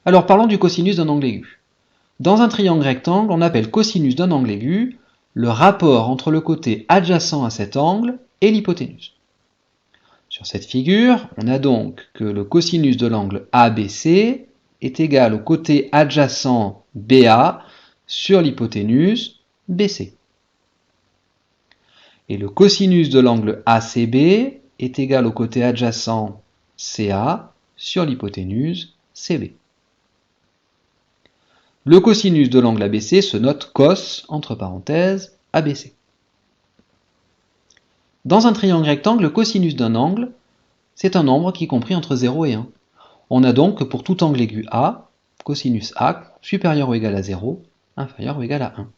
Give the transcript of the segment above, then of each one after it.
Alors parlons du cosinus d'un angle aigu. Dans un triangle rectangle, on appelle cosinus d'un angle aigu le rapport entre le côté adjacent à cet angle et l'hypoténuse. Sur cette figure, on a donc que le cosinus de l'angle ABC est égal au côté adjacent BA sur l'hypoténuse BC. Et le cosinus de l'angle ACB est égal au côté adjacent CA sur l'hypoténuse CB. Le cosinus de l'angle ABC se note cos, entre parenthèses, ABC. Dans un triangle rectangle, le cosinus d'un angle, c'est un nombre qui est compris entre 0 et 1. On a donc que pour tout angle aigu A, cosinus A supérieur ou égal à 0, inférieur ou égal à 1.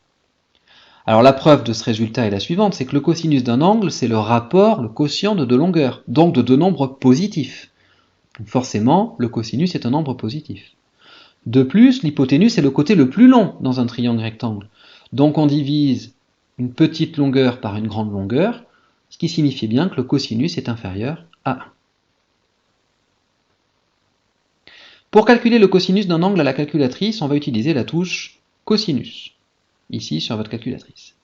Alors la preuve de ce résultat est la suivante, c'est que le cosinus d'un angle, c'est le rapport, le quotient de deux longueurs, donc de deux nombres positifs. Donc forcément, le cosinus est un nombre positif. De plus, l'hypoténuse est le côté le plus long dans un triangle rectangle. Donc on divise une petite longueur par une grande longueur, ce qui signifie bien que le cosinus est inférieur à 1. Pour calculer le cosinus d'un angle à la calculatrice, on va utiliser la touche cosinus, ici sur votre calculatrice.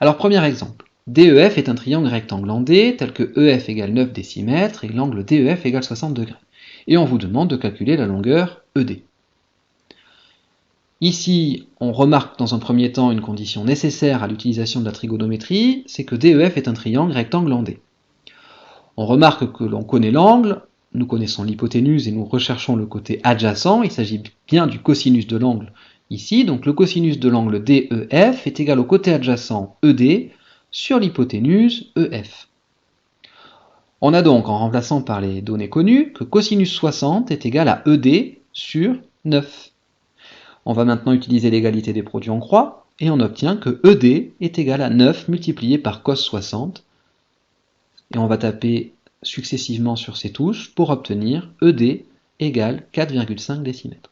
Alors premier exemple, DEF est un triangle rectangle en D, tel que EF égale 9 décimètres et l'angle DEF égale 60 degrés. Et on vous demande de calculer la longueur ED. Ici, on remarque dans un premier temps une condition nécessaire à l'utilisation de la trigonométrie, c'est que DEF est un triangle rectangle en D. On remarque que l'on connaît l'angle, nous connaissons l'hypoténuse et nous recherchons le côté adjacent, il s'agit bien du cosinus de l'angle ici, donc le cosinus de l'angle DEF est égal au côté adjacent ED sur l'hypoténuse EF. On a donc, en remplaçant par les données connues, que cosinus 60 est égal à ED sur 9. On va maintenant utiliser l'égalité des produits en croix, et on obtient que ED est égal à 9 multiplié par cos 60, et on va taper successivement sur ces touches pour obtenir ED égale 4,5 décimètres.